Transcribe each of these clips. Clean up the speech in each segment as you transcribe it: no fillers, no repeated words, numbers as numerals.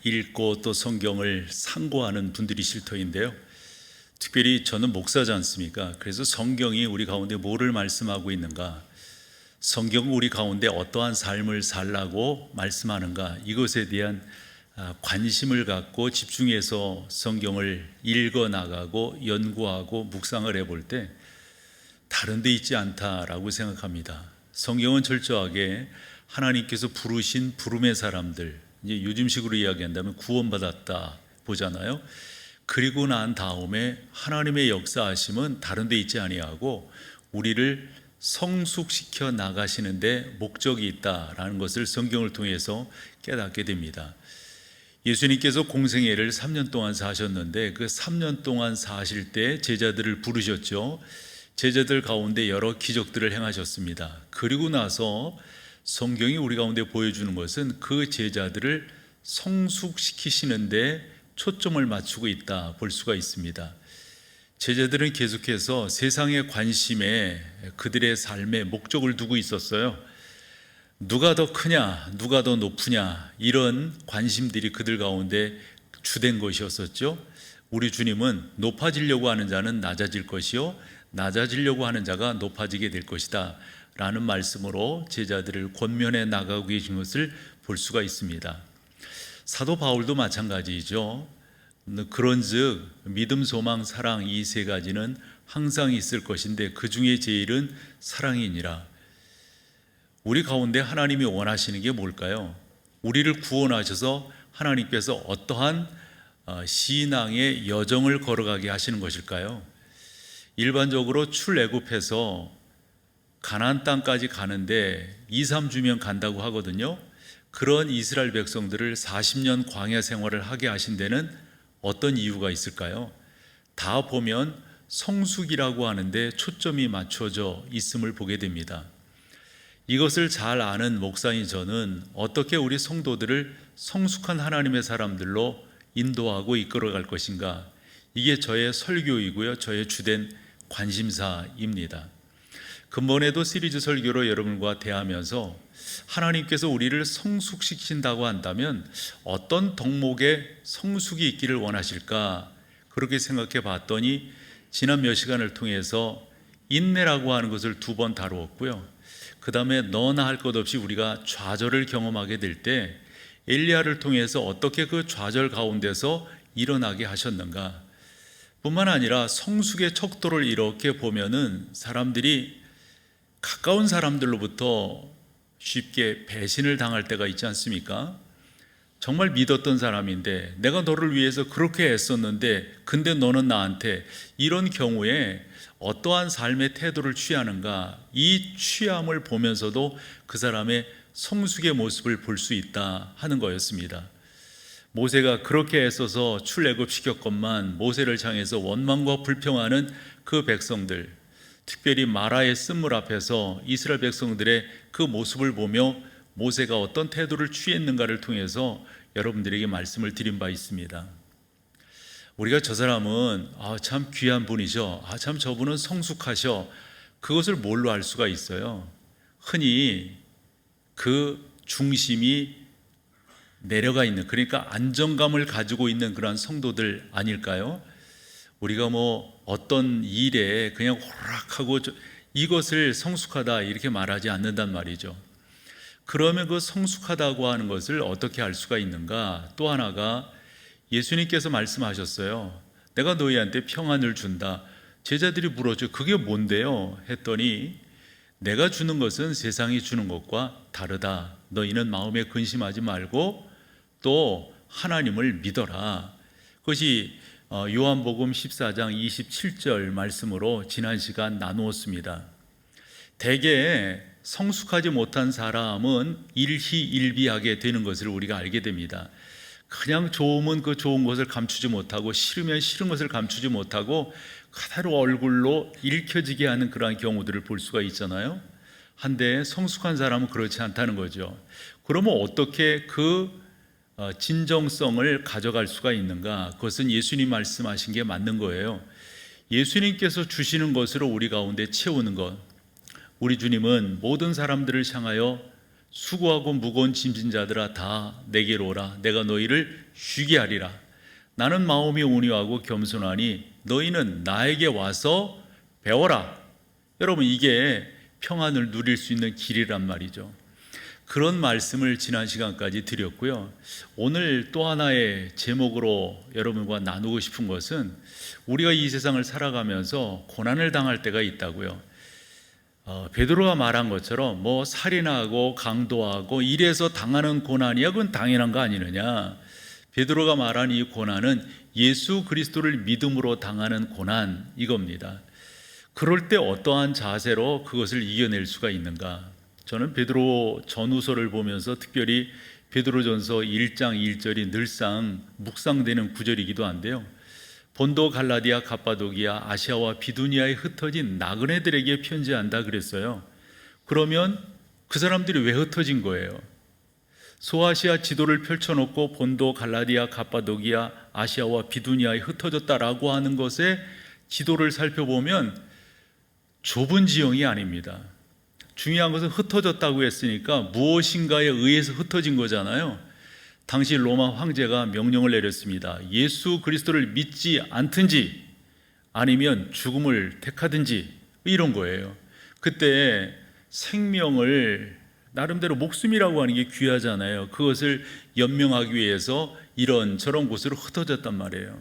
읽고 또 성경을 상고하는 분들이실 터인데요. 특별히 저는 목사지 않습니까? 그래서 성경이 우리 가운데 뭐를 말씀하고 있는가, 성경은 우리 가운데 어떠한 삶을 살라고 말씀하는가, 이것에 대한 관심을 갖고 집중해서 성경을 읽어 나가고 연구하고 묵상을 해볼 때 다른 데 있지 않다라고 생각합니다. 성경은 철저하게 하나님께서 부르신 부름의 사람들, 이제 요즘식으로 이야기한다면 구원받았다 보잖아요. 그리고 난 다음에 하나님의 역사하심은 다른 데 있지 아니하고 우리를 성숙시켜 나가시는데 목적이 있다라는 것을 성경을 통해서 깨닫게 됩니다. 예수님께서 공생애를 3년 동안 사셨는데 그 3년 동안 사실 때 제자들을 부르셨죠. 제자들 가운데 여러 기적들을 행하셨습니다. 그리고 나서 성경이 우리 가운데 보여주는 것은 그 제자들을 성숙시키시는데 초점을 맞추고 있다 볼 수가 있습니다. 제자들은 계속해서 세상의 관심에 그들의 삶에 목적을 두고 있었어요. 누가 더 크냐, 누가 더 높으냐, 이런 관심들이 그들 가운데 주된 것이었었죠. 우리 주님은 높아지려고 하는 자는 낮아질 것이요, 낮아지려고 하는 자가 높아지게 될 것이다 라는 말씀으로 제자들을 권면해 나가고 계신 것을 볼 수가 있습니다. 사도 바울도 마찬가지죠. 그런즉 믿음, 소망, 사랑, 이 세 가지는 항상 있을 것인데 그 중에 제일은 사랑이니라. 우리 가운데 하나님이 원하시는 게 뭘까요? 우리를 구원하셔서 하나님께서 어떠한 신앙의 여정을 걸어가게 하시는 것일까요? 일반적으로 출애굽해서 가나안 땅까지 가는데 2, 3주면 간다고 하거든요. 그런 이스라엘 백성들을 40년 광야 생활을 하게 하신 데는 어떤 이유가 있을까요? 다 보면 성숙이라고 하는데 초점이 맞춰져 있음을 보게 됩니다. 이것을 잘 아는 목사인 저는 어떻게 우리 성도들을 성숙한 하나님의 사람들로 인도하고 이끌어갈 것인가, 이게 저의 설교이고요, 저의 주된 관심사입니다. 근본에도 시리즈 설교로 여러분과 대하면서 하나님께서 우리를 성숙시킨다고 한다면 어떤 덕목에 성숙이 있기를 원하실까, 그렇게 생각해 봤더니 지난 몇 시간을 통해서 인내라고 하는 것을 2번 다루었고요. 그 다음에 너나 할 것 없이 우리가 좌절을 경험하게 될 때 엘리야를 통해서 어떻게 그 좌절 가운데서 일어나게 하셨는가, 뿐만 아니라 성숙의 척도를 이렇게 보면은 사람들이 가까운 사람들로부터 쉽게 배신을 당할 때가 있지 않습니까? 정말 믿었던 사람인데 내가 너를 위해서 그렇게 애썼는데 근데 너는 나한테, 이런 경우에 어떠한 삶의 태도를 취하는가, 이 취함을 보면서도 그 사람의 성숙의 모습을 볼 수 있다 하는 거였습니다. 모세가 그렇게 애써서 출애굽시켰건만 모세를 향해서 원망과 불평하는 그 백성들, 특별히 마라의 쓴물 앞에서 이스라엘 백성들의 그 모습을 보며 모세가 어떤 태도를 취했는가를 통해서 여러분들에게 말씀을 드린 바 있습니다. 우리가 저 사람은 참 귀한 분이죠, 참 저분은 성숙하셔, 그것을 뭘로 알 수가 있어요? 흔히 그 중심이 내려가 있는, 그러니까 안정감을 가지고 있는 그런 성도들 아닐까요? 우리가 어떤 일에 그냥 호락하고 이것을 성숙하다 이렇게 말하지 않는단 말이죠. 그러면 그 성숙하다고 하는 것을 어떻게 알 수가 있는가? 또 하나가 예수님께서 말씀하셨어요. 내가 너희한테 평안을 준다. 제자들이 물었죠. 그게 뭔데요? 했더니 내가 주는 것은 세상이 주는 것과 다르다. 너희는 마음에 근심하지 말고 또 하나님을 믿어라. 그것이 요한복음 14장 27절 말씀으로 지난 시간 나누었습니다. 대개 성숙하지 못한 사람은 일희일비하게 되는 것을 우리가 알게 됩니다. 그냥 좋으면 그 좋은 것을 감추지 못하고 싫으면 싫은 것을 감추지 못하고 그대로 얼굴로 읽혀지게 하는 그러한 경우들을 볼 수가 있잖아요. 한데 성숙한 사람은 그렇지 않다는 거죠. 그러면 어떻게 그 진정성을 가져갈 수가 있는가? 그것은 예수님 말씀하신 게 맞는 거예요. 예수님께서 주시는 것으로 우리 가운데 채우는 것. 우리 주님은 모든 사람들을 향하여 수고하고 무거운 짐진 자들아 다 내게로 오라. 내가 너희를 쉬게 하리라. 나는 마음이 온유하고 겸손하니 너희는 나에게 와서 배워라. 여러분, 이게 평안을 누릴 수 있는 길이란 말이죠. 그런 말씀을 지난 시간까지 드렸고요. 오늘 또 하나의 제목으로 여러분과 나누고 싶은 것은 우리가 이 세상을 살아가면서 고난을 당할 때가 있다고요. 베드로가 말한 것처럼 뭐 살인하고 강도하고 이래서 당하는 고난이야, 그건 당연한 거 아니느냐. 베드로가 말한 이 고난은 예수 그리스도를 믿음으로 당하는 고난, 이겁니다. 그럴 때 어떠한 자세로 그것을 이겨낼 수가 있는가? 저는 베드로 전후서를 보면서 특별히 베드로전서 1장 1절이 늘상 묵상되는 구절이기도 한데요. 본도, 갈라디아, 갑바도기아, 아시아와 비두니아에 흩어진 나그네들에게 편지한다 그랬어요. 그러면 그 사람들이 왜 흩어진 거예요? 소아시아 지도를 펼쳐놓고 본도, 갈라디아, 갑바도기아, 아시아와 비두니아에 흩어졌다라고 하는 것에 지도를 살펴보면 좁은 지형이 아닙니다. 중요한 것은 흩어졌다고 했으니까 무엇인가에 의해서 흩어진 거잖아요. 당시 로마 황제가 명령을 내렸습니다. 예수 그리스도를 믿지 않든지 아니면 죽음을 택하든지, 이런 거예요. 그때 생명을, 나름대로 목숨이라고 하는 게 귀하잖아요. 그것을 연명하기 위해서 이런 저런 곳으로 흩어졌단 말이에요.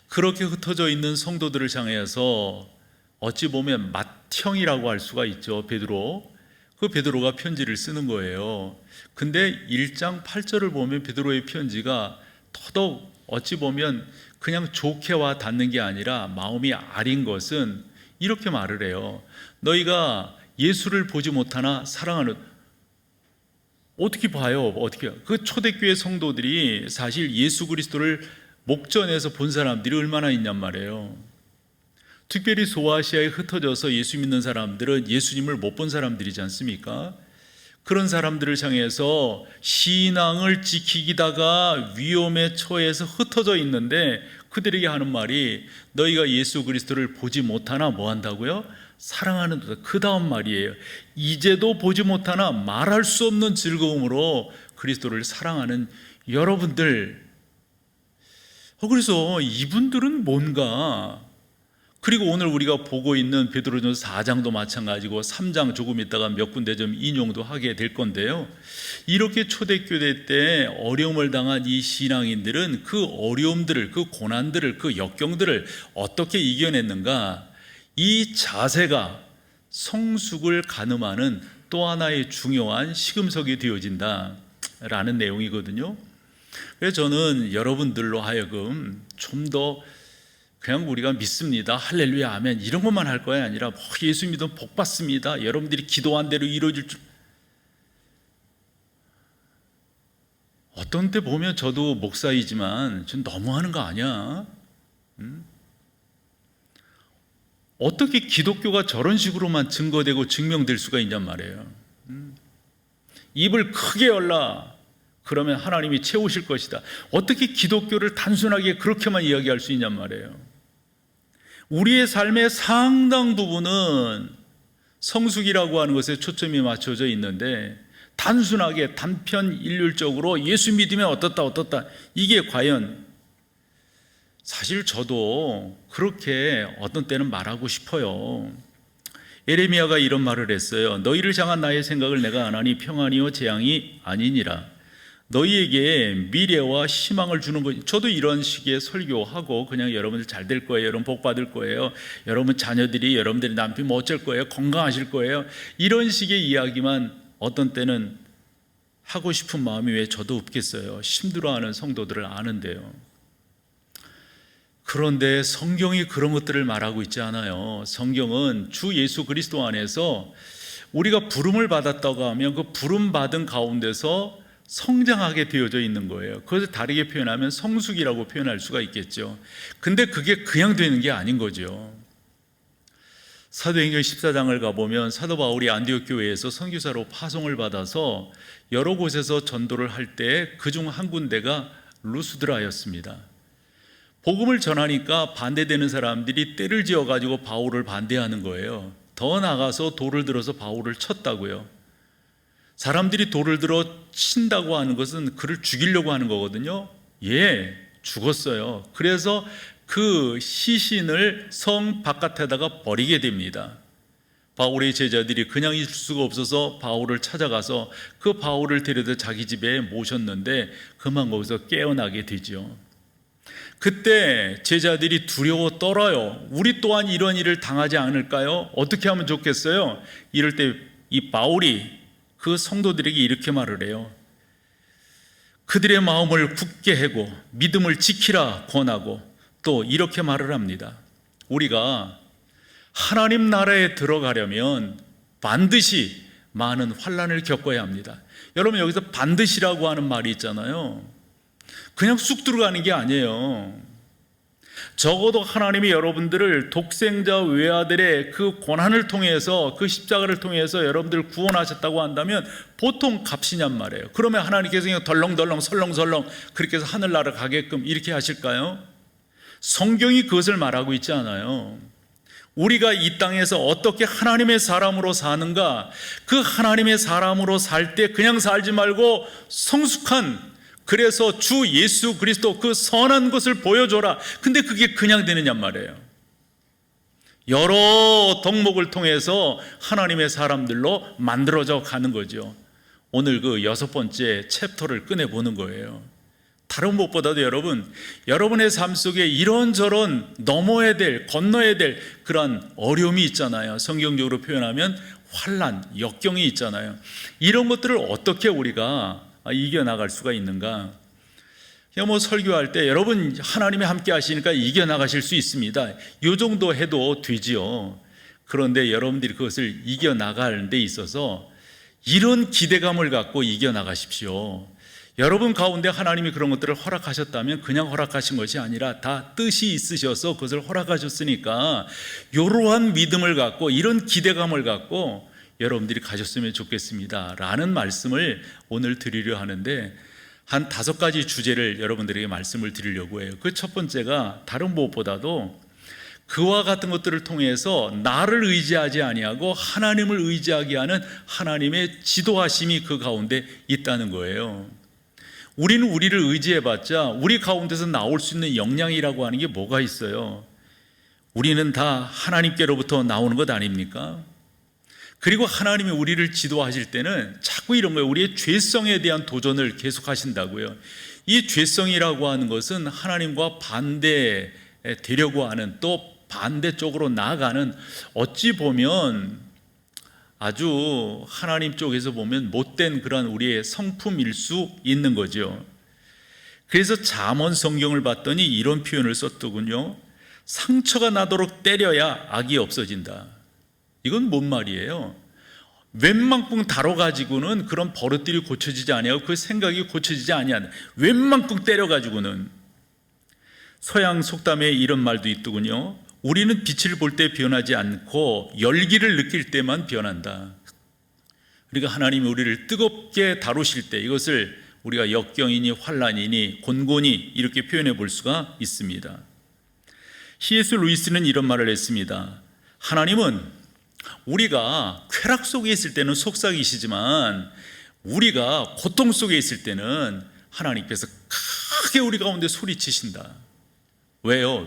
그렇게 흩어져 있는 성도들을 향해서 어찌 보면 맏형이라고 할 수가 있죠. 베드로. 그 베드로가 편지를 쓰는 거예요. 근데 1장 8절을 보면 베드로의 편지가 더더욱 어찌 보면 그냥 좋게 와 닿는 게 아니라 마음이 아린 것은 이렇게 말을 해요. 너희가 예수를 보지 못하나 사랑하는, 어떻게 봐요? 어떻게? 그 초대교회 성도들이 사실 예수 그리스도를 목전에서 본 사람들이 얼마나 있냔 말이에요. 특별히 소아시아에 흩어져서 예수 믿는 사람들은 예수님을 못 본 사람들이지 않습니까? 그런 사람들을 향해서 신앙을 지키기다가 위험에 처해서 흩어져 있는데 그들에게 하는 말이 너희가 예수 그리스도를 보지 못하나 뭐 한다고요? 사랑하는, 그 다음 말이에요. 이제도 보지 못하나 말할 수 없는 즐거움으로 그리스도를 사랑하는 여러분들. 그래서 이분들은 뭔가, 그리고 오늘 우리가 보고 있는 베드로전서 4장도 마찬가지고 3장 조금 있다가 몇 군데 좀 인용도 하게 될 건데요. 이렇게 초대교회 때 어려움을 당한 이 신앙인들은 그 어려움들을, 그 고난들을, 그 역경들을 어떻게 이겨냈는가? 이 자세가 성숙을 가늠하는 또 하나의 중요한 시금석이 되어진다라는 내용이거든요. 그래서 저는 여러분들로 하여금 좀 더 그냥 우리가 믿습니다, 할렐루야, 아멘, 이런 것만 할 거야 아니라 뭐 예수 믿으면 복 받습니다, 여러분들이 기도한 대로 이루어질 줄. 어떤 때 보면 저도 목사이지만 좀 너무하는 거 아니야? 어떻게 기독교가 저런 식으로만 증거되고 증명될 수가 있냔 말이에요. 입을 크게 열라, 그러면 하나님이 채우실 것이다. 어떻게 기독교를 단순하게 그렇게만 이야기할 수 있냔 말이에요. 우리의 삶의 상당 부분은 성숙이라고 하는 것에 초점이 맞춰져 있는데 단순하게 단편 일률적으로 예수 믿으면 어떻다 이게 과연, 사실 저도 그렇게 어떤 때는 말하고 싶어요. 예레미야가 이런 말을 했어요. 너희를 향한 나의 생각을 내가 아나니 평안이요 재앙이 아니니라. 너희에게 미래와 희망을 주는 것. 저도 이런 식의 설교하고 그냥 여러분들 잘 될 거예요, 여러분 복 받을 거예요, 여러분 자녀들이, 여러분들이 남편 뭐 어쩔 거예요, 건강하실 거예요, 이런 식의 이야기만 어떤 때는 하고 싶은 마음이 왜 저도 없겠어요. 힘들어하는 성도들을 아는데요. 그런데 성경이 그런 것들을 말하고 있지 않아요. 성경은 주 예수 그리스도 안에서 우리가 부름을 받았다고 하면 그 부름 받은 가운데서 성장하게 되어져 있는 거예요. 그것을 다르게 표현하면 성숙이라고 표현할 수가 있겠죠. 근데 그게 그냥 되는 게 아닌 거죠. 사도행전 14장을 가보면 사도 바울이 안디옥 교회에서 선교사로 파송을 받아서 여러 곳에서 전도를 할 때 그중 한 군데가 루스드라였습니다. 복음을 전하니까 반대되는 사람들이 떼를 지어가지고 바울을 반대하는 거예요. 더 나가서 돌을 들어서 바울을 쳤다고요. 사람들이 돌을 들어 친다고 하는 것은 그를 죽이려고 하는 거거든요. 예, 죽었어요. 그래서 그 시신을 성 바깥에다가 버리게 됩니다. 바울의 제자들이 그냥 있을 수가 없어서 바울을 찾아가서 그 바울을 데려다 자기 집에 모셨는데 그만 거기서 깨어나게 되죠. 그때 제자들이 두려워 떨어요. 우리 또한 이런 일을 당하지 않을까요? 어떻게 하면 좋겠어요? 이럴 때 이 바울이 그 성도들에게 이렇게 말을 해요. 그들의 마음을 굳게 하고 믿음을 지키라 권하고 또 이렇게 말을 합니다. 우리가 하나님 나라에 들어가려면 반드시 많은 환난을 겪어야 합니다. 여러분, 여기서 반드시라고 하는 말이 있잖아요. 그냥 쑥 들어가는 게 아니에요. 적어도 하나님이 여러분들을 독생자 외아들의 그 고난을 통해서, 그 십자가를 통해서 여러분들을 구원하셨다고 한다면 보통 값이냔 말이에요. 그러면 하나님께서 그냥 덜렁덜렁 설렁설렁 그렇게 해서 하늘나라 가게끔 이렇게 하실까요? 성경이 그것을 말하고 있지 않아요. 우리가 이 땅에서 어떻게 하나님의 사람으로 사는가, 그 하나님의 사람으로 살 때 그냥 살지 말고 성숙한, 그래서 주 예수 그리스도 그 선한 것을 보여줘라. 근데 그게 그냥 되느냐 말이에요. 여러 덕목을 통해서 하나님의 사람들로 만들어져 가는 거죠. 오늘 그 6번째 챕터를 꺼내보는 거예요. 다른 무엇보다도 여러분의 삶 속에 이런저런 넘어야 될, 건너야 될 그런 어려움이 있잖아요. 성경적으로 표현하면 환난, 역경이 있잖아요. 이런 것들을 어떻게 우리가 이겨나갈 수가 있는가? 그냥 설교할 때 여러분 하나님이 함께 하시니까 이겨나가실 수 있습니다. 이 정도 해도 되지요. 그런데 여러분들이 그것을 이겨나갈 데 있어서 이런 기대감을 갖고 이겨나가십시오. 여러분 가운데 하나님이 그런 것들을 허락하셨다면 그냥 허락하신 것이 아니라 다 뜻이 있으셔서 그것을 허락하셨으니까 이러한 믿음을 갖고 이런 기대감을 갖고 여러분들이 가졌으면 좋겠습니다 라는 말씀을 오늘 드리려 하는데, 한 5가지 주제를 여러분들에게 말씀을 드리려고 해요. 그 첫 번째가 다른 무엇보다도 그와 같은 것들을 통해서 나를 의지하지 아니하고 하나님을 의지하게 하는 하나님의 지도하심이 그 가운데 있다는 거예요. 우리는 우리를 의지해봤자 우리 가운데서 나올 수 있는 역량이라고 하는 게 뭐가 있어요? 우리는 다 하나님께로부터 나오는 것 아닙니까? 그리고 하나님이 우리를 지도하실 때는 자꾸 이런 거예요. 우리의 죄성에 대한 도전을 계속 하신다고요. 이 죄성이라고 하는 것은 하나님과 반대되려고 하는, 또 반대쪽으로 나아가는, 어찌 보면 아주 하나님 쪽에서 보면 못된 그런 우리의 성품일 수 있는 거죠. 그래서 잠언 성경을 봤더니 이런 표현을 썼더군요. 상처가 나도록 때려야 악이 없어진다. 이건 뭔 말이에요? 웬만큼 다뤄가지고는 그런 버릇들이 고쳐지지 아니하고 그 생각이 고쳐지지 아니하는, 웬만큼 때려가지고는. 서양 속담에 이런 말도 있더군요. 우리는 빛을 볼 때 변하지 않고 열기를 느낄 때만 변한다. 그러니까 하나님이 우리를 뜨겁게 다루실 때 이것을 우리가 역경이니 환난이니 곤곤이 이렇게 표현해 볼 수가 있습니다. C.S. 루이스는 이런 말을 했습니다. 하나님은 우리가 쾌락 속에 있을 때는 속삭이시지만 우리가 고통 속에 있을 때는 하나님께서 크게 우리 가운데 소리치신다. 왜요?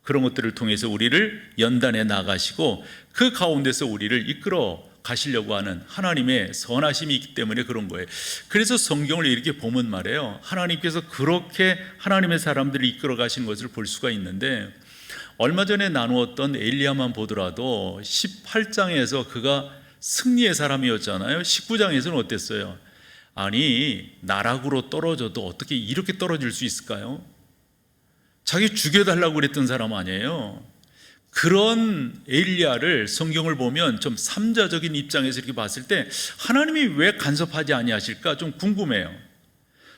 그런 것들을 통해서 우리를 연단해 나가시고 그 가운데서 우리를 이끌어 가시려고 하는 하나님의 선하심이 있기 때문에 그런 거예요. 그래서 성경을 이렇게 보면 말이에요, 하나님께서 그렇게 하나님의 사람들을 이끌어 가신 것을 볼 수가 있는데, 얼마 전에 나누었던 엘리야만 보더라도 18장에서 그가 승리의 사람이었잖아요. 19장에서는 어땠어요? 아니, 나락으로 떨어져도 어떻게 이렇게 떨어질 수 있을까요? 자기 죽여달라고 그랬던 사람 아니에요. 그런 엘리야를 성경을 보면 좀 삼자적인 입장에서 이렇게 봤을 때 하나님이 왜 간섭하지 아니하실까 좀 궁금해요.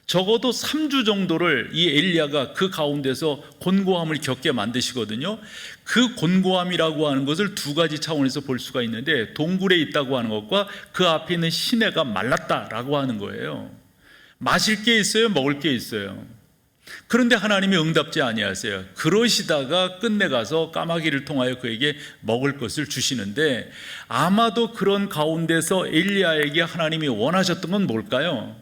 적어도 3주 정도를 이 엘리야가 그 가운데서 곤고함을 겪게 만드시거든요. 그 곤고함이라고 하는 것을 2가지 차원에서 볼 수가 있는데, 동굴에 있다고 하는 것과 그 앞에 있는 시내가 말랐다라고 하는 거예요. 마실 게 있어요? 먹을 게 있어요? 그런데 하나님이 응답지 아니하세요. 그러시다가 끝내 가서 까마귀를 통하여 그에게 먹을 것을 주시는데, 아마도 그런 가운데서 엘리야에게 하나님이 원하셨던 건 뭘까요?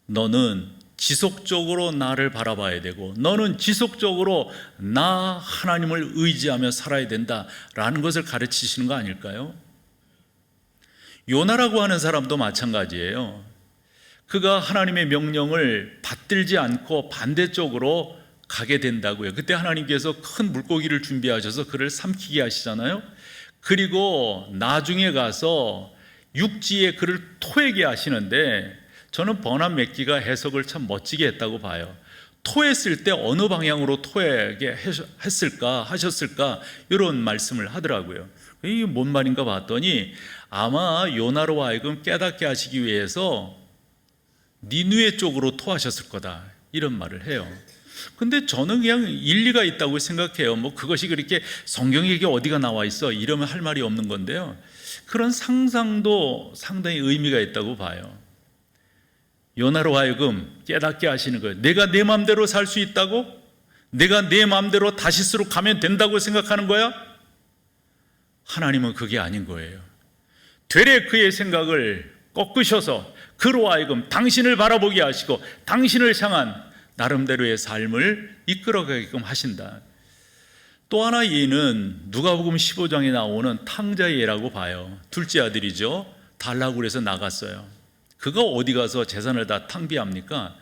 너는 지속적으로 나를 바라봐야 되고, 너는 지속적으로 나 하나님을 의지하며 살아야 된다라는 것을 가르치시는 거 아닐까요? 요나라고 하는 사람도 마찬가지예요. 그가 하나님의 명령을 받들지 않고 반대쪽으로 가게 된다고요. 그때 하나님께서 큰 물고기를 준비하셔서 그를 삼키게 하시잖아요. 그리고 나중에 가서 육지에 그를 토하게 하시는데, 저는 버남 맥기가 해석을 참 멋지게 했다고 봐요. 토했을 때 어느 방향으로 토하게 하셨을까, 이런 말씀을 하더라고요. 이게 뭔 말인가 봤더니, 아마 요나로 하여금 깨닫게 하시기 위해서 니느웨 쪽으로 토하셨을 거다, 이런 말을 해요. 근데 저는 그냥 일리가 있다고 생각해요. 뭐 그것이 그렇게 성경에 이게 어디가 나와 있어 이러면 할 말이 없는 건데요, 그런 상상도 상당히 의미가 있다고 봐요. 요나로 하여금 깨닫게 하시는 거예요. 내가 내 마음대로 살 수 있다고? 내가 내 마음대로 다시스로 가면 된다고 생각하는 거야? 하나님은 그게 아닌 거예요. 되레 그의 생각을 꺾으셔서 그로 하여금 당신을 바라보게 하시고 당신을 향한 나름대로의 삶을 이끌어가게끔 하신다. 또 하나 예는 누가복음 15장에 나오는 탕자의 예라고 봐요. 둘째 아들이죠. 달라고 그래서 나갔어요. 그가 어디 가서 재산을 다 탕비합니까?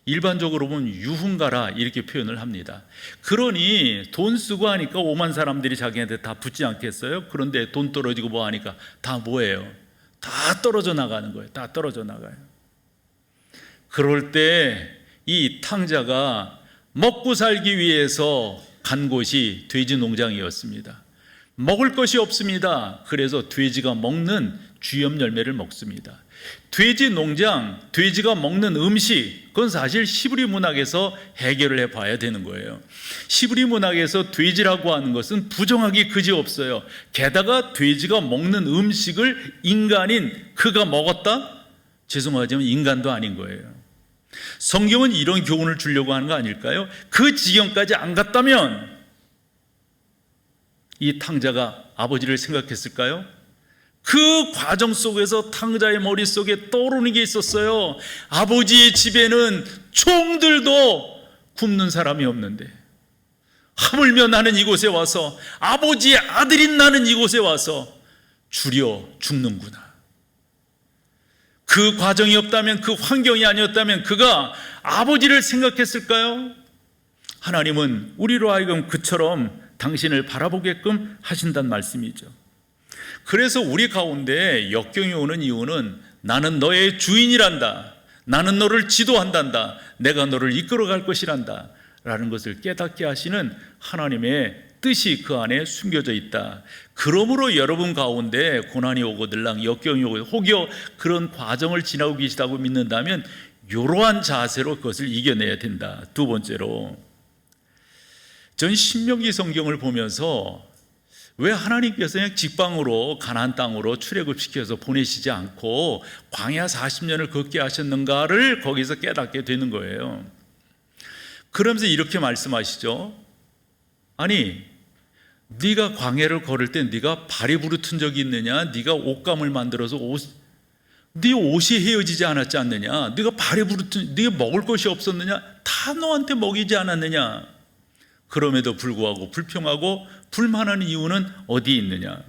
일반적으로 보면 유흥가라 이렇게 표현을 합니다. 그러니 돈 쓰고 하니까 오만 사람들이 자기한테 다 붙지 않겠어요? 그런데 돈 떨어지고 뭐 하니까 다 뭐예요? 다 떨어져 나가는 거예요. 다 떨어져 나가요. 그럴 때 이 탕자가 먹고 살기 위해서 간 곳이 돼지 농장이었습니다. 먹을 것이 없습니다. 그래서 돼지가 먹는 쥐염 열매를 먹습니다. 돼지 농장, 돼지가 먹는 음식, 그건 사실 히브리 문학에서 해결을 해봐야 되는 거예요. 히브리 문학에서 돼지라고 하는 것은 부정하기 그지없어요. 게다가 돼지가 먹는 음식을 인간인 그가 먹었다? 죄송하지만 인간도 아닌 거예요. 성경은 이런 교훈을 주려고 하는 거 아닐까요? 그 지경까지 안 갔다면 이 탕자가 아버지를 생각했을까요? 그 과정 속에서 탕자의 머릿속에 떠오르는 게 있었어요. 아버지의 집에는 총들도 굽는 사람이 없는데 하물며 나는 이곳에 와서, 아버지의 아들인 나는 이곳에 와서 주려 죽는구나. 그 과정이 없다면, 그 환경이 아니었다면 그가 아버지를 생각했을까요? 하나님은 우리로 하여금 그처럼 당신을 바라보게끔 하신다는 말씀이죠. 그래서 우리 가운데 역경이 오는 이유는 나는 너의 주인이란다, 나는 너를 지도한단다, 내가 너를 이끌어갈 것이란다 라는 것을 깨닫게 하시는 하나님의 뜻이 그 안에 숨겨져 있다. 그러므로 여러분 가운데 고난이 오고들랑 역경이 오고 혹여 그런 과정을 지나고 계시다고 믿는다면 이러한 자세로 그것을 이겨내야 된다. 두 번째로, 전 신명기 성경을 보면서 왜 하나님께서 그냥 직방으로 가나안 땅으로 출애굽시켜서 보내시지 않고 광야 40년을 걷게 하셨는가를 거기서 깨닫게 되는 거예요. 그러면서 이렇게 말씀하시죠. 아니, 네가 광야를 걸을 때 네가 발이 부르튼 적이 있느냐? 네가 옷감을 만들어서 네 옷이 헤어지지 않았지 않느냐? 네가 발이 부르튼, 네가 먹을 것이 없었느냐? 다 너한테 먹이지 않았느냐? 그럼에도 불구하고 불평하고 불만한 이유는 어디에 있느냐?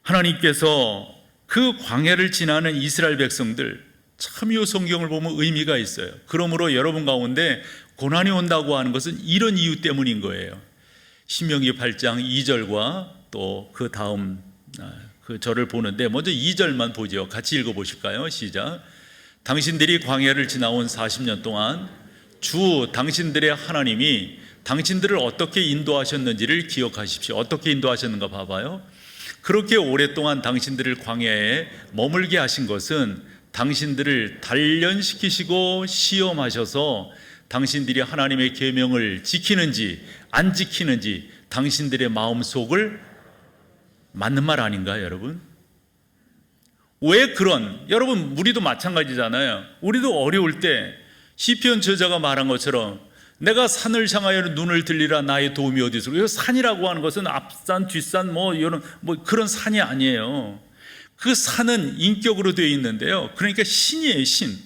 하나님께서 그 광야를 지나는 이스라엘 백성들, 참 이 성경을 보면 의미가 있어요. 그러므로 여러분 가운데 고난이 온다고 하는 것은 이런 이유 때문인 거예요. 신명기 8장 2절과 또 그 다음 그 절을 보는데 먼저 2절만 보죠. 같이 읽어보실까요? 시작. 당신들이 광야를 지나온 40년 동안 주 당신들의 하나님이 당신들을 어떻게 인도하셨는지를 기억하십시오. 어떻게 인도하셨는가 봐봐요. 그렇게 오랫동안 당신들을 광야에 머물게 하신 것은 당신들을 단련시키시고 시험하셔서 당신들이 하나님의 계명을 지키는지 안 지키는지 당신들의 마음속을, 맞는 말 아닌가요, 여러분? 왜 여러분 우리도 마찬가지잖아요. 우리도 어려울 때 시편 저자가 말한 것처럼 내가 산을 향하여 눈을 들리라 나의 도움이 어디서. 이 산이라고 하는 것은 앞산 뒷산 이런 그런 산이 아니에요. 그 산은 인격으로 되어 있는데요. 그러니까 신이에요. 신.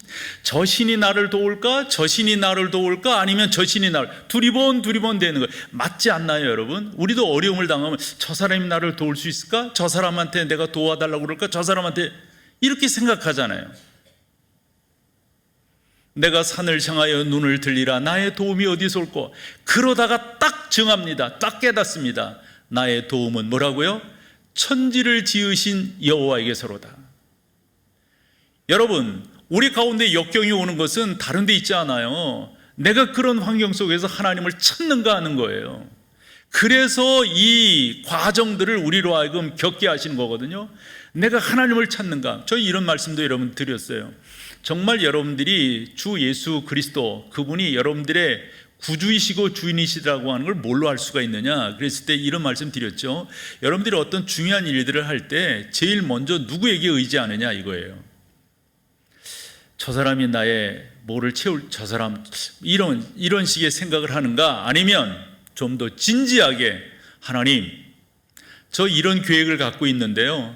저 신이 나를 도울까? 저 신이 나를 도울까? 아니면 저 신이 나를 두리번 되는 거예요. 맞지 않나요, 여러분? 우리도 어려움을 당하면 저 사람이 나를 도울 수 있을까? 저 사람한테 내가 도와달라고 그럴까? 저 사람한테 이렇게 생각하잖아요. 내가 산을 향하여 눈을 들리라 나의 도움이 어디서 올꼬. 그러다가 딱 정합니다. 딱 깨닫습니다. 나의 도움은 뭐라고요? 천지를 지으신 여호와에게서로다. 여러분, 우리 가운데 역경이 오는 것은 다른 데 있지 않아요. 내가 그런 환경 속에서 하나님을 찾는가 하는 거예요. 그래서 이 과정들을 우리로 하여금 겪게 하시는 거거든요. 내가 하나님을 찾는가. 저희 이런 말씀도 여러분 드렸어요. 정말 여러분들이 주 예수 그리스도, 그분이 여러분들의 구주이시고 주인이시라고 하는 걸 뭘로 알 수가 있느냐. 그랬을 때 이런 말씀 드렸죠. 여러분들이 어떤 중요한 일들을 할 때 제일 먼저 누구에게 의지하느냐 이거예요. 저 사람이 나의 뭐를 채울, 저 사람 이런 식의 생각을 하는가, 아니면 좀 더 진지하게 하나님, 저 이런 계획을 갖고 있는데요,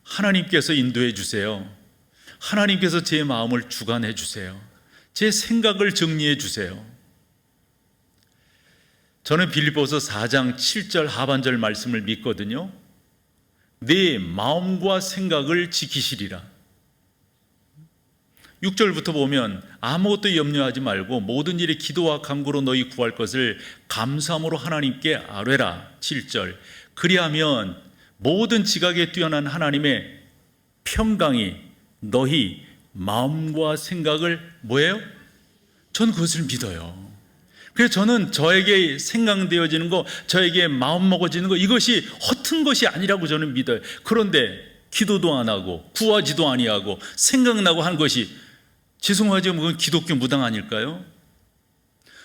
하나님께서 인도해 주세요. 하나님께서 제 마음을 주관해 주세요. 제 생각을 정리해 주세요. 저는 빌립보서 4장 7절 하반절 말씀을 믿거든요. 내 마음과 생각을 지키시리라. 6절부터 보면 아무것도 염려하지 말고 모든 일에 기도와 간구로 너희 구할 것을 감사함으로 하나님께 아뢰라. 7절. 그리하면 모든 지각에 뛰어난 하나님의 평강이 너희 마음과 생각을 뭐예요? 전 그것을 믿어요. 그래서 저는 저에게 생각되어지는 거, 저에게 마음 먹어지는 거, 이것이 허튼 것이 아니라고 저는 믿어요. 그런데 기도도 안 하고 구하지도 아니하고 생각나고 하는 것이, 죄송하지만 그건 기독교 무당 아닐까요?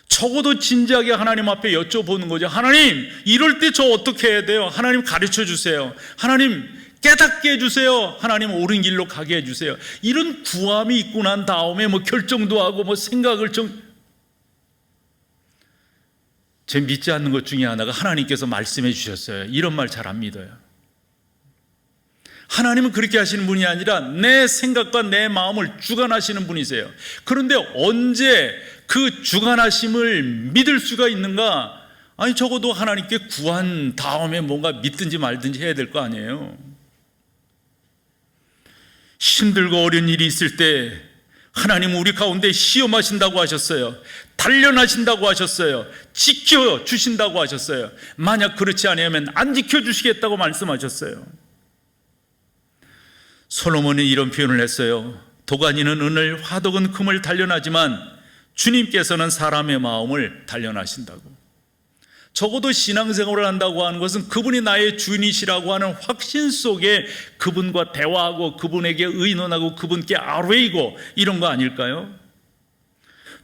적어도 진지하게 하나님 앞에 여쭤보는 거죠. 하나님, 이럴 때 저 어떻게 해야 돼요? 하나님 가르쳐 주세요. 하나님 깨닫게 해주세요. 하나님 옳은 길로 가게 해주세요. 이런 구함이 있고 난 다음에 결정도 하고 생각을 제 믿지 않는 것 중에 하나가 하나님께서 말씀해 주셨어요. 이런 말 잘 안 믿어요. 하나님은 그렇게 하시는 분이 아니라 내 생각과 내 마음을 주관하시는 분이세요. 그런데 언제 그 주관하심을 믿을 수가 있는가? 아니, 적어도 하나님께 구한 다음에 뭔가 믿든지 말든지 해야 될 거 아니에요. 힘들고 어려운 일이 있을 때 하나님은 우리 가운데 시험하신다고 하셨어요. 단련하신다고 하셨어요. 지켜주신다고 하셨어요. 만약 그렇지 않으면 안 지켜주시겠다고 말씀하셨어요. 솔로몬이 이런 표현을 했어요. 도가니는 은을, 화덕은 금을 단련하지만 주님께서는 사람의 마음을 단련하신다고. 적어도 신앙생활을 한다고 하는 것은 그분이 나의 주인이시라고 하는 확신 속에 그분과 대화하고 그분에게 의논하고 그분께 아뢰이고 이런 거 아닐까요?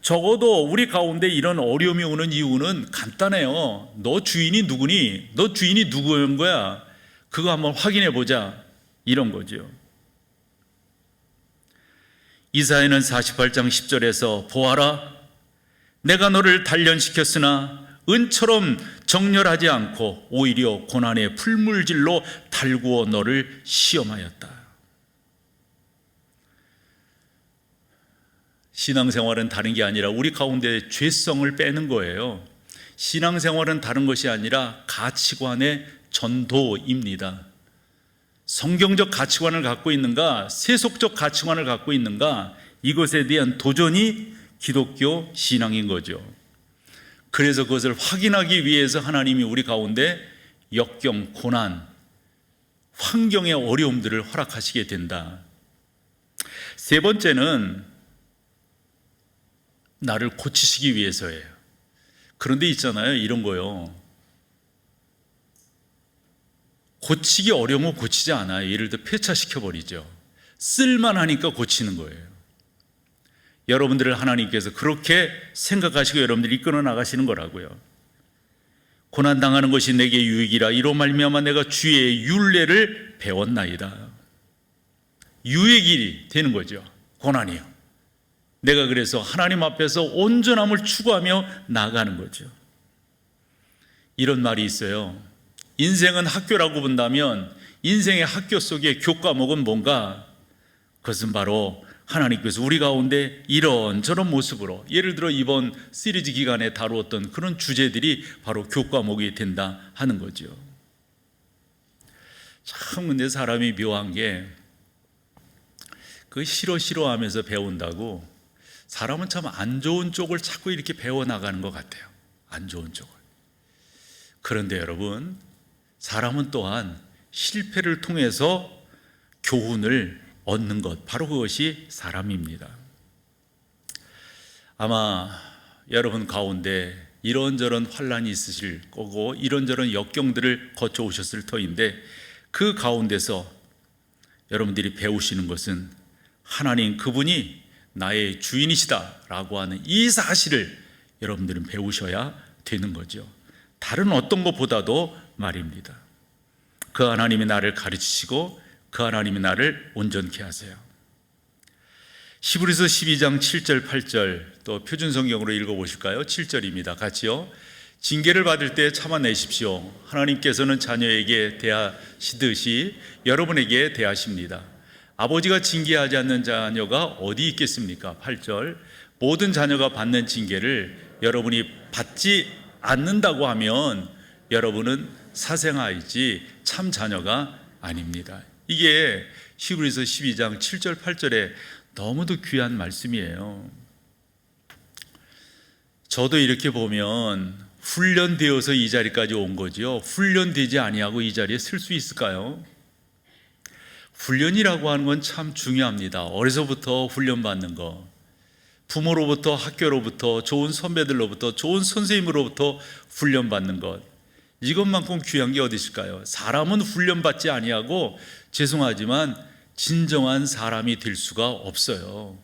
적어도 우리 가운데 이런 어려움이 오는 이유는 간단해요. 너 주인이 누구니? 너 주인이 누구인 거야? 그거 한번 확인해 보자, 이런 거죠. 이사야는 48장 10절에서 보아라, 내가 너를 단련시켰으나 은처럼 정렬하지 않고 오히려 고난의 풀물질로 달구어 너를 시험하였다. 신앙생활은 다른 게 아니라 우리 가운데 죄성을 빼는 거예요. 신앙생활은 다른 것이 아니라 가치관의 전도입니다. 성경적 가치관을 갖고 있는가, 세속적 가치관을 갖고 있는가, 이것에 대한 도전이 기독교 신앙인 거죠. 그래서 그것을 확인하기 위해서 하나님이 우리 가운데 역경, 고난, 환경의 어려움들을 허락하시게 된다. 세 번째는 나를 고치시기 위해서예요. 그런데 있잖아요, 이런 거요. 고치기 어려우면 고치지 않아요. 예를 들어 폐차시켜버리죠. 쓸만하니까 고치는 거예요. 여러분들을 하나님께서 그렇게 생각하시고 여러분들이 이끌어 나가시는 거라고요. 고난당하는 것이 내게 유익이라 이로 말미암아 내가 주의 율례를 배웠나이다. 유익이 되는 거죠, 고난이요. 내가 그래서 하나님 앞에서 온전함을 추구하며 나아가는 거죠. 이런 말이 있어요. 인생은 학교라고 본다면 인생의 학교 속의 교과목은 뭔가? 그것은 바로 하나님께서 우리 가운데 이런저런 모습으로, 예를 들어 이번 시리즈 기간에 다루었던 그런 주제들이 바로 교과목이 된다 하는 거죠. 참 근데 사람이 묘한 게 그 싫어하면서 배운다고 사람은 참 안 좋은 쪽을 자꾸 이렇게 배워나가는 것 같아요. 안 좋은 쪽을. 그런데 여러분, 사람은 또한 실패를 통해서 교훈을 얻는 것, 바로 그것이 사람입니다. 아마 여러분 가운데 이런저런 환난이 있으실 거고 이런저런 역경들을 거쳐오셨을 터인데, 그 가운데서 여러분들이 배우시는 것은 하나님 그분이 나의 주인이시다라고 하는 이 사실을 여러분들은 배우셔야 되는 거죠. 다른 어떤 것보다도 말입니다. 그 하나님이 나를 가르치시고 그 하나님이 나를 온전케 하세요. 히브리서 12장 7절 8절 또 표준성경으로 읽어보실까요? 7절입니다. 같이요. 징계를 받을 때 참아내십시오. 하나님께서는 자녀에게 대하시듯이 여러분에게 대하십니다. 아버지가 징계하지 않는 자녀가 어디 있겠습니까? 8절. 모든 자녀가 받는 징계를 여러분이 받지 않는다고 하면 여러분은 사생아이지 참 자녀가 아닙니다. 이게 히브리서 12장 7절 8절에 너무도 귀한 말씀이에요. 저도 이렇게 보면 훈련되어서 이 자리까지 온 거죠. 훈련되지 아니하고 이 자리에 설 수 있을까요? 훈련이라고 하는 건 참 중요합니다. 어려서부터 훈련받는 거, 부모로부터, 학교로부터, 좋은 선배들로부터, 좋은 선생님으로부터 훈련받는 것, 이것만큼 귀한 게 어디 있을까요? 사람은 훈련받지 아니하고 죄송하지만 진정한 사람이 될 수가 없어요.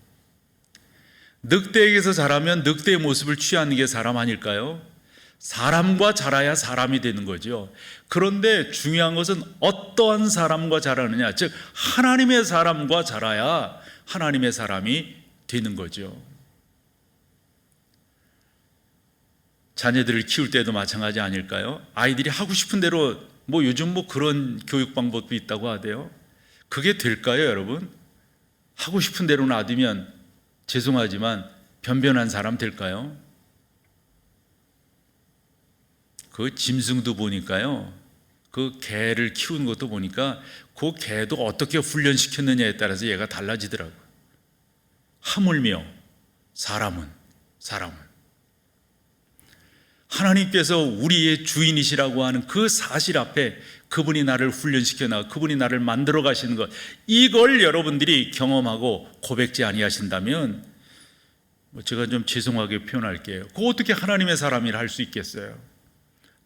늑대에게서 자라면 늑대의 모습을 취하는 게 사람 아닐까요? 사람과 자라야 사람이 되는 거죠. 그런데 중요한 것은 어떠한 사람과 자라느냐, 즉 하나님의 사람과 자라야 하나님의 사람이 되는 거죠. 자녀들을 키울 때도 마찬가지 아닐까요? 아이들이 하고 싶은 대로 요즘 그런 교육 방법도 있다고 하대요. 그게 될까요, 여러분? 하고 싶은 대로 놔두면 죄송하지만 변변한 사람 될까요? 그 짐승도 보니까요, 그 개를 키우는 것도 보니까 그 개도 어떻게 훈련시켰느냐에 따라서 얘가 달라지더라고요. 하물며 사람은 하나님께서 우리의 주인이시라고 하는 그 사실 앞에 그분이 나를 훈련시켜 나가, 그분이 나를 만들어 가시는 것, 이걸 여러분들이 경험하고 고백지 아니하신다면 제가 좀 죄송하게 표현할게요. 그거 어떻게 하나님의 사람이라 할 수 있겠어요?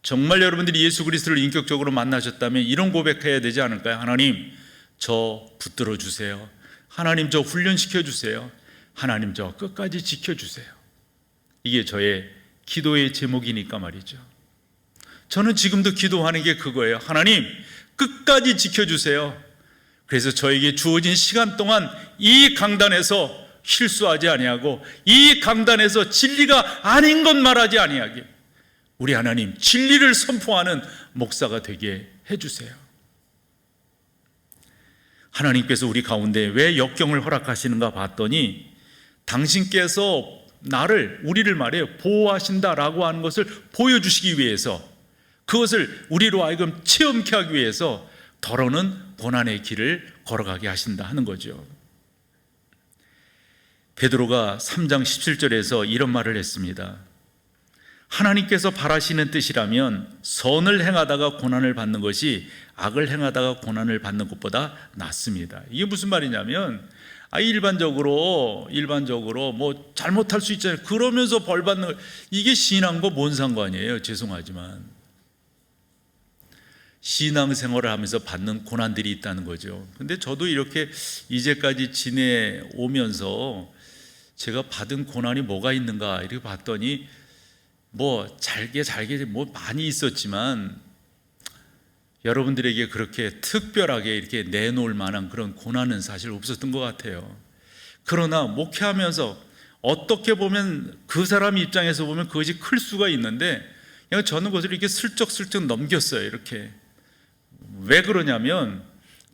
정말 여러분들이 예수 그리스도를 인격적으로 만나셨다면 이런 고백해야 되지 않을까요? 하나님, 저 붙들어 주세요. 하나님, 저 훈련시켜 주세요. 하나님, 저 끝까지 지켜주세요. 이게 저의 기도의 제목이니까 말이죠. 저는 지금도 기도하는 게 그거예요. 하나님, 끝까지 지켜주세요. 그래서 저에게 주어진 시간 동안 이 강단에서 실수하지 아니하고, 이 강단에서 진리가 아닌 것 말하지 아니하게, 우리 하나님 진리를 선포하는 목사가 되게 해주세요. 하나님께서 우리 가운데 왜 역경을 허락하시는가 봤더니, 당신께서 우리를 말해 보호하신다라고 하는 것을 보여주시기 위해서, 그것을 우리로 하여금 체험케 하기 위해서 더러는 고난의 길을 걸어가게 하신다 하는 거죠. 베드로가 3장 17절에서 이런 말을 했습니다. 하나님께서 바라시는 뜻이라면 선을 행하다가 고난을 받는 것이 악을 행하다가 고난을 받는 것보다 낫습니다. 이게 무슨 말이냐면, 일반적으로 잘못할 수 있잖아요. 그러면서 벌 받는 거, 이게 신앙과 뭔 상관이에요? 죄송하지만 신앙생활을 하면서 받는 고난들이 있다는 거죠. 근데 저도 이렇게 이제까지 지내오면서 제가 받은 고난이 뭐가 있는가 이렇게 봤더니 잘게 많이 있었지만 여러분들에게 그렇게 특별하게 이렇게 내놓을 만한 그런 고난은 사실 없었던 것 같아요. 그러나 목회하면서 어떻게 보면 그 사람 입장에서 보면 그것이 클 수가 있는데 그냥 저는 그것을 이렇게 슬쩍슬쩍 넘겼어요. 이렇게. 왜 그러냐면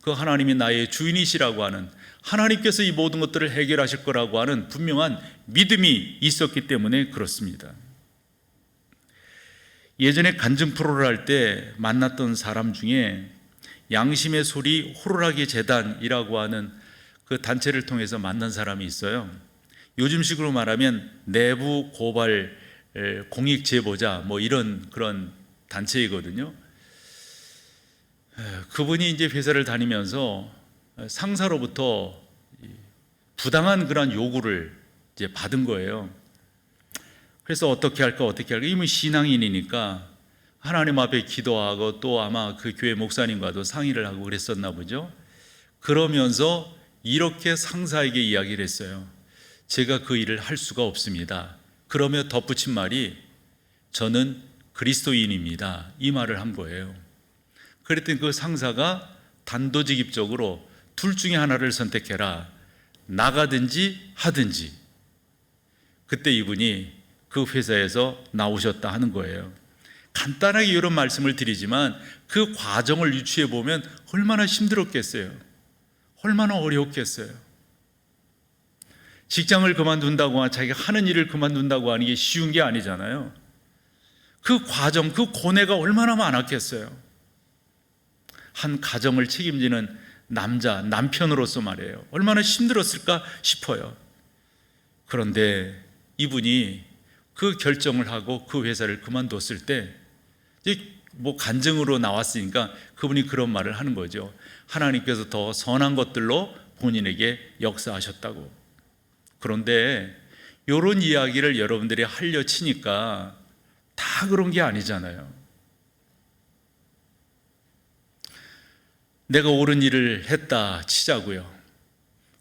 그 하나님이 나의 주인이시라고 하는, 하나님께서 이 모든 것들을 해결하실 거라고 하는 분명한 믿음이 있었기 때문에 그렇습니다. 예전에 간증 프로를 할 때 만났던 사람 중에 양심의 소리 호루라기 재단이라고 하는 그 단체를 통해서 만난 사람이 있어요. 요즘식으로 말하면 내부 고발 공익 제보자 뭐 이런 그런 단체이거든요. 그분이 이제 회사를 다니면서 상사로부터 부당한 그런 요구를 이제 받은 거예요. 그래서 어떻게 할까 이미 신앙인이니까 하나님 앞에 기도하고 또 아마 그 교회 목사님과도 상의를 하고 그랬었나 보죠. 그러면서 이렇게 상사에게 이야기를 했어요. 제가 그 일을 할 수가 없습니다. 그러며 덧붙인 말이 저는 그리스도인입니다. 이 말을 한 거예요. 그랬더니 그 상사가 단도직입적으로 둘 중에 하나를 선택해라. 나가든지 하든지. 그때 이분이 그 회사에서 나오셨다 하는 거예요. 간단하게 이런 말씀을 드리지만 그 과정을 유추해 보면 얼마나 힘들었겠어요. 얼마나 어려웠겠어요. 직장을 그만둔다고 하나 자기가 하는 일을 그만둔다고 하는 게 쉬운 게 아니잖아요. 그 과정, 그 고뇌가 얼마나 많았겠어요. 한 가정을 책임지는 남편으로서 말이에요. 얼마나 힘들었을까 싶어요. 그런데 이분이 그 결정을 하고 그 회사를 그만뒀을 때 이제 뭐 간증으로 나왔으니까 그분이 그런 말을 하는 거죠. 하나님께서 더 선한 것들로 본인에게 역사하셨다고. 그런데 이런 이야기를 여러분들이 하려 치니까 다 그런 게 아니잖아요. 내가 옳은 일을 했다 치자고요.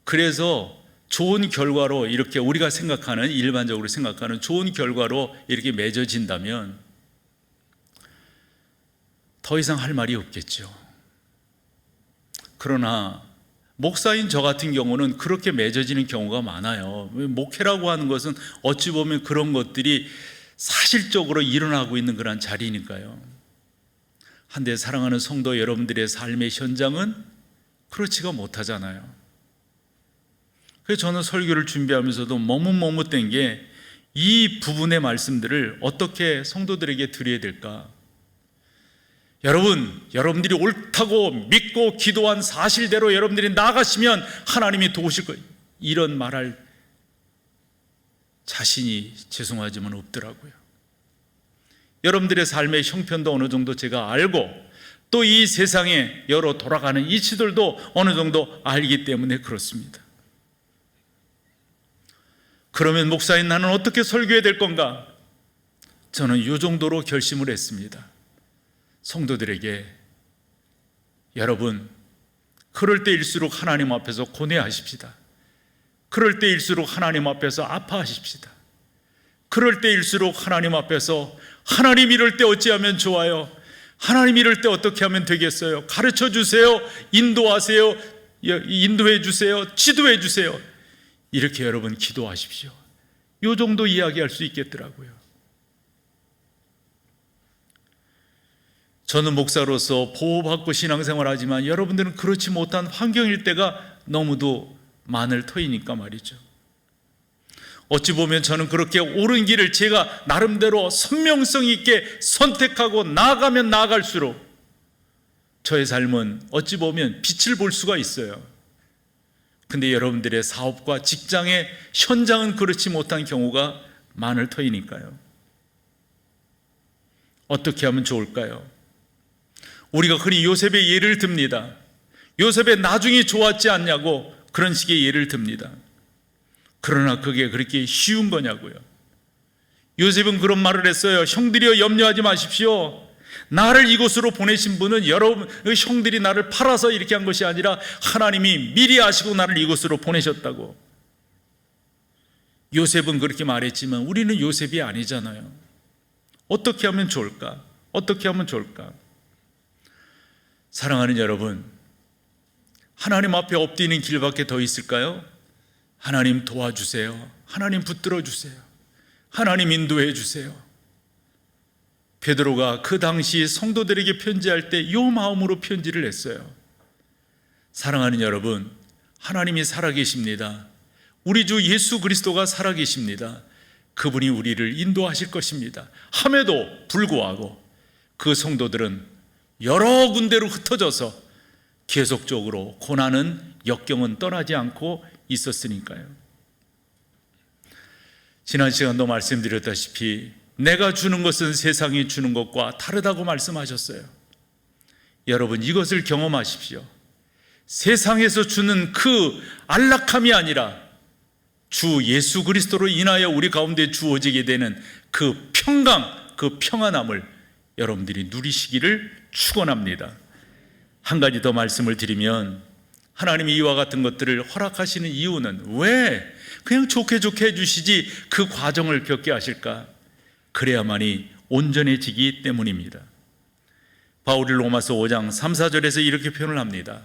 그래서 좋은 결과로 이렇게 우리가 생각하는, 일반적으로 생각하는 좋은 결과로 이렇게 맺어진다면 더 이상 할 말이 없겠죠. 그러나 목사인 저 같은 경우는 그렇게 맺어지는 경우가 많아요. 목회라고 하는 것은 어찌 보면 그런 것들이 사실적으로 일어나고 있는 그런 자리니까요. 한데 사랑하는 성도 여러분들의 삶의 현장은 그렇지가 못하잖아요. 그래서 저는 설교를 준비하면서도 머뭇머뭇된 게 이 부분의 말씀들을 어떻게 성도들에게 드려야 될까? 여러분들이 옳다고 믿고 기도한 사실대로 여러분들이 나아가시면 하나님이 도우실 거예요. 이런 말할 자신이 죄송하지만 없더라고요. 여러분들의 삶의 형편도 어느 정도 제가 알고 또 이 세상에 여러 돌아가는 이치들도 어느 정도 알기 때문에 그렇습니다. 그러면 목사인 나는 어떻게 설교해야 될 건가? 저는 이 정도로 결심을 했습니다. 성도들에게 여러분, 그럴 때일수록 하나님 앞에서 고뇌하십시다. 그럴 때일수록 하나님 앞에서 아파하십시다. 그럴 때일수록 하나님 앞에서 하나님 이럴 때 어찌하면 좋아요? 하나님 이럴 때 어떻게 하면 되겠어요? 가르쳐 주세요. 인도하세요. 인도해 주세요. 지도해 주세요. 이렇게 여러분 기도하십시오. 이 정도 이야기할 수 있겠더라고요. 저는 목사로서 보호받고 신앙생활 하지만 여러분들은 그렇지 못한 환경일 때가 너무도 많을 터이니까 말이죠. 어찌 보면 저는 그렇게 옳은 길을 제가 나름대로 선명성 있게 선택하고 나아가면 나아갈수록 저의 삶은 어찌 보면 빛을 볼 수가 있어요. 근데 여러분들의 사업과 직장의 현장은 그렇지 못한 경우가 많을 터이니까요. 어떻게 하면 좋을까요? 우리가 흔히 요셉의 예를 듭니다. 요셉의 나중이 좋았지 않냐고 그런 식의 예를 듭니다. 그러나 그게 그렇게 쉬운 거냐고요. 요셉은 그런 말을 했어요. 형들이여 염려하지 마십시오. 나를 이곳으로 보내신 분은 여러분 형들이 나를 팔아서 이렇게 한 것이 아니라 하나님이 미리 아시고 나를 이곳으로 보내셨다고. 요셉은 그렇게 말했지만 우리는 요셉이 아니잖아요. 어떻게 하면 좋을까? 어떻게 하면 좋을까? 사랑하는 여러분, 하나님 앞에 엎드리는 길밖에 더 있을까요? 하나님 도와주세요. 하나님 붙들어 주세요. 하나님 인도해 주세요. 베드로가 그 당시 성도들에게 편지할 때 이 마음으로 편지를 했어요. 사랑하는 여러분, 하나님이 살아계십니다. 우리 주 예수 그리스도가 살아계십니다. 그분이 우리를 인도하실 것입니다. 함에도 불구하고 그 성도들은 여러 군데로 흩어져서 계속적으로 고난은 역경은 떠나지 않고 있었으니까요. 지난 시간도 말씀드렸다시피 내가 주는 것은 세상이 주는 것과 다르다고 말씀하셨어요. 여러분, 이것을 경험하십시오. 세상에서 주는 그 안락함이 아니라 주 예수 그리스도로 인하여 우리 가운데 주어지게 되는 그 평강, 그 평안함을 여러분들이 누리시기를 축원합니다. 한 가지 더 말씀을 드리면, 하나님이 이와 같은 것들을 허락하시는 이유는 왜 그냥 좋게 해주시지 그 과정을 겪게 하실까? 그래야만이 온전해지기 때문입니다. 바울이 로마서 5장 3, 4절에서 이렇게 표현을 합니다.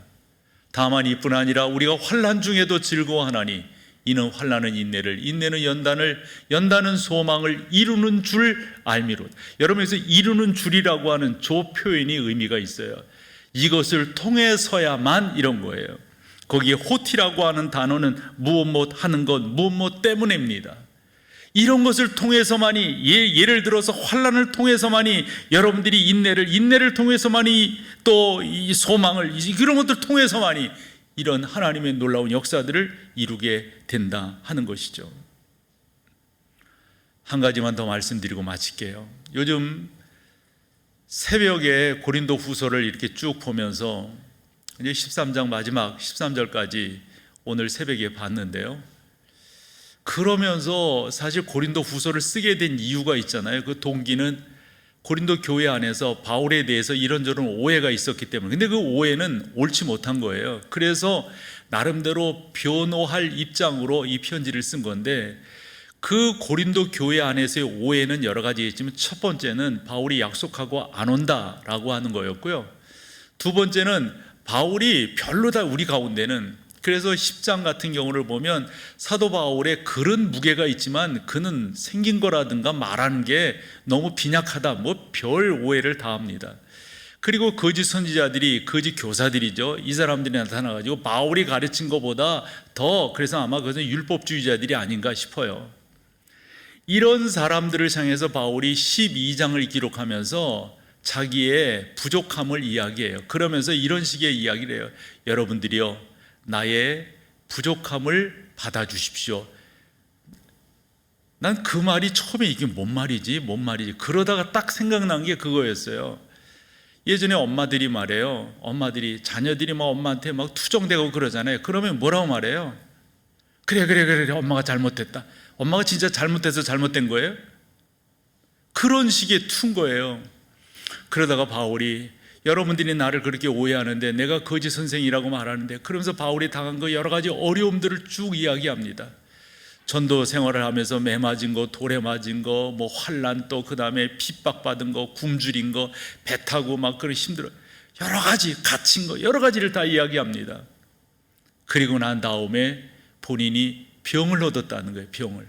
다만 이뿐 아니라 우리가 환난 중에도 즐거워하나니 이는 환난은 인내를, 인내는 연단을, 연단은 소망을 이루는 줄 알미로. 여러분에서 이루는 줄이라고 하는 조 표현이 의미가 있어요. 이것을 통해서야만 이런 거예요. 거기에 호티라고 하는 단어는 무엇 하는 것, 무엇 때문입니다. 이런 것을 통해서만이, 예를 들어서 환난을 통해서만이 여러분들이 인내를 통해서만이 또 이 소망을, 이런 것들 통해서만이 이런 하나님의 놀라운 역사들을 이루게 된다 하는 것이죠. 한 가지만 더 말씀드리고 마칠게요. 요즘 새벽에 고린도 후서를 이렇게 쭉 보면서 이제 13장 마지막 13절까지 오늘 새벽에 봤는데요. 그러면서 사실 고린도 후서를 쓰게 된 이유가 있잖아요. 그 동기는 고린도 교회 안에서 바울에 대해서 이런저런 오해가 있었기 때문에. 근데 그 오해는 옳지 못한 거예요. 그래서 나름대로 변호할 입장으로 이 편지를 쓴 건데, 그 고린도 교회 안에서의 오해는 여러 가지 있지만, 첫 번째는 바울이 약속하고 안 온다라고 하는 거였고요. 두 번째는 바울이 별로다 우리 가운데는. 그래서 10장 같은 경우를 보면 사도 바울의 글은 무게가 있지만 그는 생긴 거라든가 말하는 게 너무 빈약하다, 뭐 별 오해를 다 합니다. 그리고 거짓 선지자들이, 거짓 교사들이죠, 이 사람들이 나타나가지고 바울이 가르친 것보다 더, 그래서 아마 그것은 율법주의자들이 아닌가 싶어요. 이런 사람들을 향해서 바울이 12장을 기록하면서 자기의 부족함을 이야기해요. 그러면서 이런 식의 이야기를 해요. 여러분들이요, 나의 부족함을 받아주십시오. 난 그 말이 처음에 이게 뭔 말이지? 그러다가 딱 생각난 게 그거였어요. 예전에 엄마들이 말해요. 엄마들이, 자녀들이 막 엄마한테 막 투정대고 그러잖아요. 그러면 뭐라고 말해요? 그래, 엄마가 잘못했다. 엄마가 진짜 잘못해서 잘못된 거예요? 그런 식의 툰 거예요. 그러다가 바울이, 여러분들이 나를 그렇게 오해하는데 내가 거짓 선생이라고 말하는데, 그러면서 바울이 당한 거 여러 가지 어려움들을 쭉 이야기합니다. 전도 생활을 하면서 매 맞은 거, 돌에 맞은 거, 뭐 환난, 또 그 다음에 핍박받은 거, 굶주린 거, 배 타고 막 그런 힘들어, 여러 가지 갇힌 거, 여러 가지를 다 이야기합니다. 그리고 난 다음에 본인이 병을 얻었다는 거예요. 병을.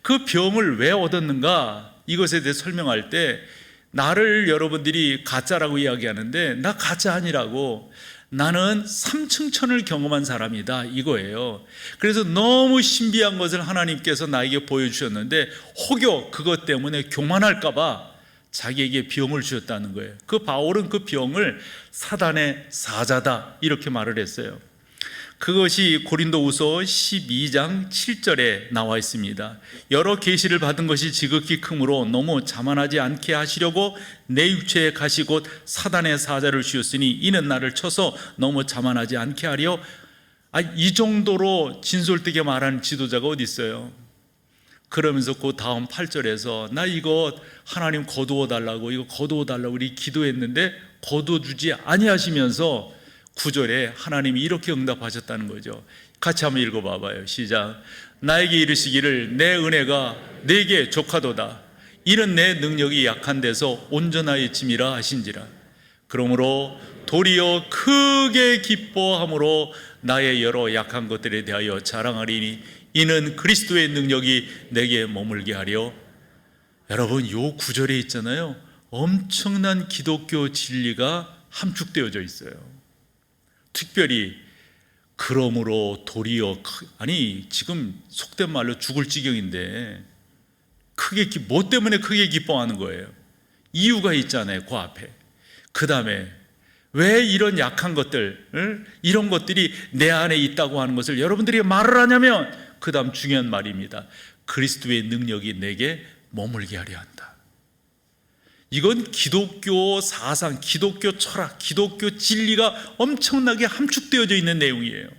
그 병을 왜 얻었는가, 이것에 대해 설명할 때 나를 여러분들이 가짜라고 이야기하는데, 나 가짜 아니라고, 나는 3층천을 경험한 사람이다 이거예요. 그래서 너무 신비한 것을 하나님께서 나에게 보여주셨는데, 혹여 그것 때문에 교만할까 봐 자기에게 병을 주셨다는 거예요. 그 바울은 그 병을 사단의 사자다 이렇게 말을 했어요. 그것이 고린도후서 12장 7절에 나와 있습니다. 여러 계시를 받은 것이 지극히 크므로 너무 자만하지 않게 하시려고 내 육체에 가시 곧 사단의 사자를 주었으니 이는 나를 쳐서 너무 자만하지 않게 하려. 이 정도로 진솔되게 말하는 지도자가 어디 있어요? 그러면서 그 다음 8절에서 나 이거 하나님 거두어 달라고, 이거 거두어 달라고 우리 기도했는데 거두어 주지 아니하시면서 9절에 하나님이 이렇게 응답하셨다는 거죠. 같이 한번 읽어봐봐요. 시작. 나에게 이르시기를 내 은혜가 내게 족하도다. 이는 내 능력이 약한 데서 온전하여짐이라 하신지라. 그러므로 도리어 크게 기뻐함으로 나의 여러 약한 것들에 대하여 자랑하리니 이는 그리스도의 능력이 내게 머물게 하려. 여러분, 요 구절에 있잖아요, 엄청난 기독교 진리가 함축되어져 있어요. 특별히 그러므로 도리어, 아니 지금 속된 말로 죽을 지경인데 뭐 때문에 크게 기뻐하는 거예요? 이유가 있잖아요, 그 앞에. 그 다음에 왜 이런 약한 것들, 이런 것들이 내 안에 있다고 하는 것을 여러분들이 말을 하냐면, 그 다음 중요한 말입니다. 그리스도의 능력이 내게 머물게 하려 한다. 이건 기독교 사상, 기독교 철학, 기독교 진리가 엄청나게 함축되어져 있는 내용이에요.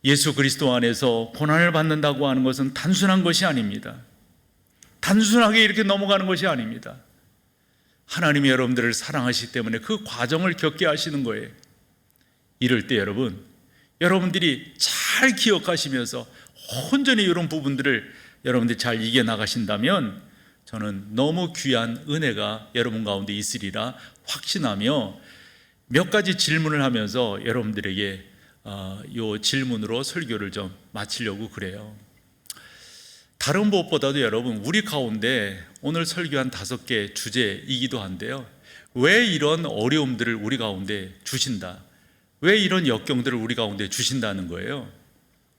예수 그리스도 안에서 고난을 받는다고 하는 것은 단순한 것이 아닙니다. 단순하게 이렇게 넘어가는 것이 아닙니다. 하나님이 여러분들을 사랑하시기 때문에 그 과정을 겪게 하시는 거예요. 이럴 때 여러분들이 잘 기억하시면서 온전히 이런 부분들을 여러분들이 잘 이겨나가신다면 저는 너무 귀한 은혜가 여러분 가운데 있으리라 확신하며, 몇 가지 질문을 하면서 여러분들에게 이 질문으로 설교를 좀 마치려고 그래요. 다른 무엇보다도 여러분, 우리 가운데 오늘 설교한 5개 주제이기도 한데요, 왜 이런 어려움들을 우리 가운데 주신다, 왜 이런 역경들을 우리 가운데 주신다는 거예요.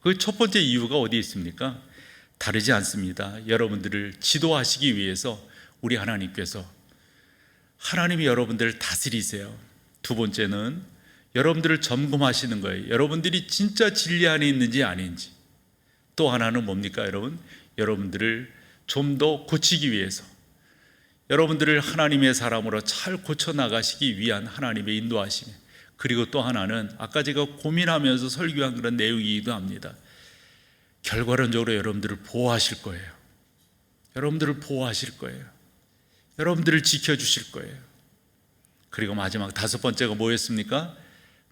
그 첫 번째 이유가 어디 있습니까? 다르지 않습니다. 여러분들을 지도하시기 위해서 우리 하나님께서, 하나님이 여러분들을 다스리세요. 두 번째는 여러분들을 점검하시는 거예요. 여러분들이 진짜 진리 안에 있는지 아닌지. 또 하나는 뭡니까 여러분? 여러분들을 좀 더 고치기 위해서, 여러분들을 하나님의 사람으로 잘 고쳐나가시기 위한 하나님의 인도하심. 그리고 또 하나는 아까 제가 고민하면서 설교한 그런 내용이기도 합니다. 결과론적으로 여러분들을 보호하실 거예요. 여러분들을 보호하실 거예요. 여러분들을 지켜주실 거예요. 그리고 마지막 5번째가 뭐였습니까?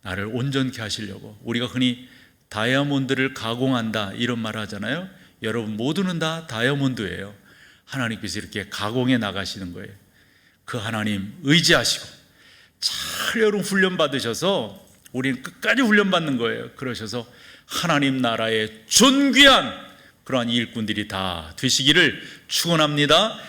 나를 온전케 하시려고. 우리가 흔히 다이아몬드를 가공한다 이런 말 하잖아요. 여러분 모두는 다 다이아몬드예요. 하나님께서 이렇게 가공해 나가시는 거예요. 그 하나님 의지하시고 잘 여러분 훈련 받으셔서, 우리는 끝까지 훈련 받는 거예요. 그러셔서 하나님 나라의 존귀한 그러한 일꾼들이 다 되시기를 축원합니다.